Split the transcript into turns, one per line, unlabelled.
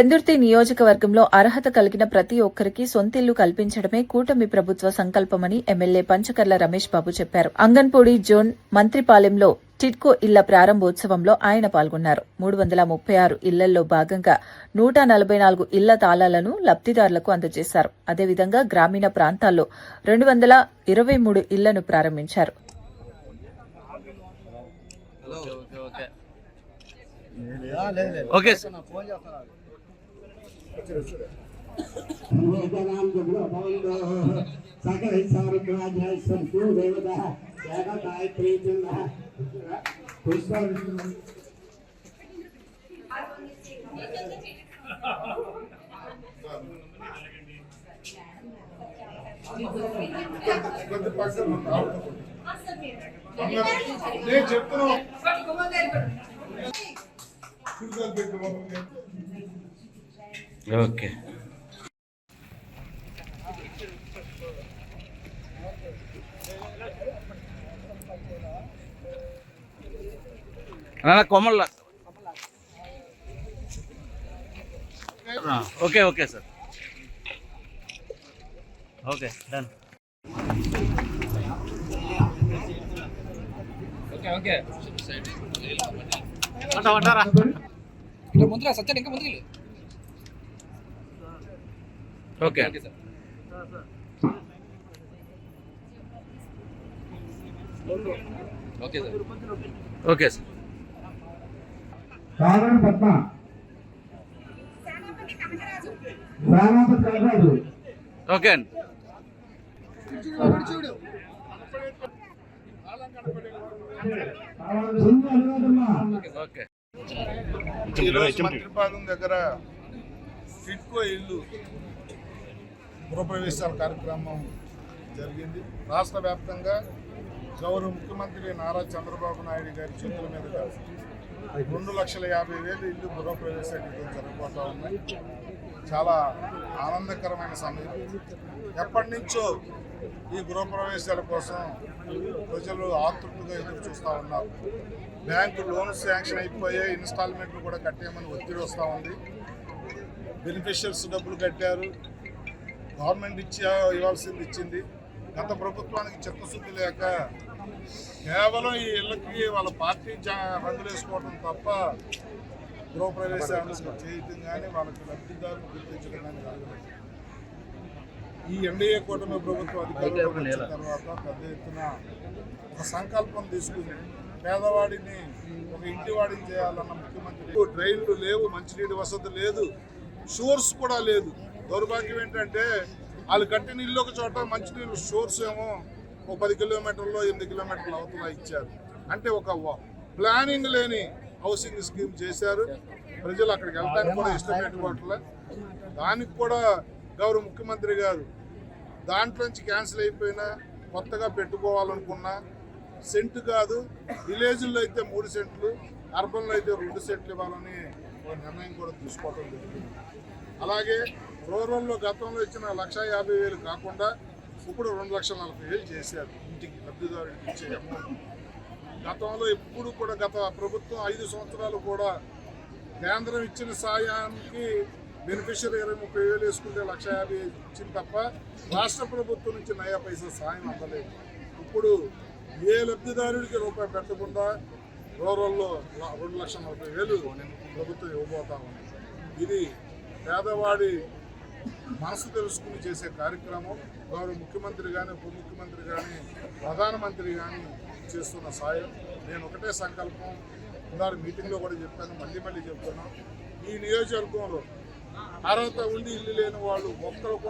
పెందుర్తి నియోజకవర్గంలో అర్హత కలిగిన ప్రతి ఒక్కరికి సొంతిల్లు కల్పించడమే కూటమి ప్రభుత్వ సంకల్పమని ఎమ్మెల్యే పంచకర్ల రమేష్ బాబు చెప్పారు. అంగన్పూడి జోన్ మంత్రిపాలెంలో టిడ్కో ఇళ్ల ప్రారంభోత్సవంలో ఆయన పాల్గొన్నారు. 336 ఇళ్లలో భాగంగా 144 ఇళ్ల తాళాలను లబ్దిదారులకు అందజేశారు. అదేవిధంగా గ్రామీణ ప్రాంతాల్లో 223 ఇళ్లను ప్రారంభించారు.
ఓకే కొమ్మల okay okay sir okay done okay okay అంటారా
ముందుగా సత్యం ఇంకా ముందుకు
okay
okay sir
okay sir
Padma
okay అండి ఓకే
మంత్రిపాలెం దగ్గర టిడ్కో ఇల్లు గృహప్రవేశాల కార్యక్రమం జరిగింది. రాష్ట్ర వ్యాప్తంగా గౌరవ ముఖ్యమంత్రి నారా చంద్రబాబు నాయుడు గారి చేతుల మీదుగా 2,50,000 ఇల్లు గృహప్రవేశాలు జరగబోతా ఉన్నాయి. చాలా ఆనందకరమైన సమయం. ఎప్పటి నుంచో ఈ గృహప్రవేశాల కోసం ప్రజలు ఆతృతగా ఎదురు చూస్తూ ఉన్నారు. బ్యాంకు లోన్స్ శాంక్షన్ అయిపోయాయి, ఇన్స్టాల్మెంట్లు కూడా కట్టేయమని ఒత్తిడి వస్తూ ఉంది. బెనిఫిషియర్స్ డబ్బులు కట్టారు, గవర్నమెంట్ ఇవ్వాల్సింది ఇచ్చింది. గత ప్రభుత్వానికి చిత్తశుద్ధి లేక కేవలం ఈ ఇళ్ళకి వాళ్ళ పార్టీ రంగులు వేసుకోవడం తప్ప గృహప్రవేశాలు చేయటం కానీ వాళ్ళకి లబ్ధిదారులు గుర్తించడం కానీ జరగలేదు. ఈ ఎన్డీఏ కూటమి ప్రభుత్వం అధికారంలోకి వచ్చిన తర్వాత పెద్ద ఎత్తున ఒక సంకల్పం తీసుకుని పేదవాడిని ఒక ఇంటివాడిని చేయాలన్న ముఖ్యమంత్రి. డ్రైన్లు లేవు, మంచినీటి వసతి లేదు, షోర్స్ కూడా లేదు. దౌర్భాగ్యం ఏంటంటే వాళ్ళు కట్టిన ఇల్లు ఒక చోట, మంచినీళ్ళు షోర్స్ ఏమో ఒక 10 కిలోమీటర్లో 8 కిలోమీటర్ల అవతల ఇచ్చారు. అంటే ఒక ప్లానింగ్ లేని హౌసింగ్ స్కీమ్ చేశారు. ప్రజలు అక్కడికి వెళ్ళడానికి కూడా ఇష్టపెట్టుకోవట్లే. దానికి కూడా గౌరవ ముఖ్యమంత్రి గారు దాంట్లోంచి క్యాన్సిల్ అయిపోయినా కొత్తగా పెట్టుకోవాలనుకున్నా సెంటు కాదు, విలేజ్లో అయితే 3 సెంట్లు, అర్బన్లో అయితే 2 సెంట్లు ఇవ్వాలని ఒక నిర్ణయం కూడా తీసుకోవడం జరిగింది. అలాగే రూరల్లో గతంలో ఇచ్చిన 1,50,000 కాకుండా ఇప్పుడు 2,40,000 చేశారు ఇంటికి లబ్ధిదారుడికి ఇచ్చే అమౌంట్. గతంలో ఎప్పుడు కూడా గత ప్రభుత్వం 5 సంవత్సరాలు కూడా కేంద్రం ఇచ్చిన సాయానికి బెనిఫిషియరీ 20-30,000 వేసుకుంటే 1,50,000 ఇచ్చింది తప్ప రాష్ట్ర ప్రభుత్వం నుంచి నయా పైసా సాయం అందలేదు. ఇప్పుడు ఏ లబ్ధిదారుడికి రూపాయి పెట్టకుండా రూరల్లో 2,40,000 ప్రభుత్వం ఇవ్వబోతా ఉంది. ఇది పేదవాడి మనసు తెలుసుకుని చేసే కార్యక్రమం. గౌరవ ముఖ్యమంత్రి కానీ, ఉప ముఖ్యమంత్రి కానీ, ప్రధానమంత్రి కానీ చేస్తున్న సాయం. నేను ఒకటే సంకల్పం, ఇందాక మీటింగ్లో కూడా చెప్పాను, మళ్ళీ చెప్తున్నాను. ఈ నియోజకవర్గంలో అర్హత ఉండి ఇల్లు లేని వాళ్ళు ఒక్కరు కూడా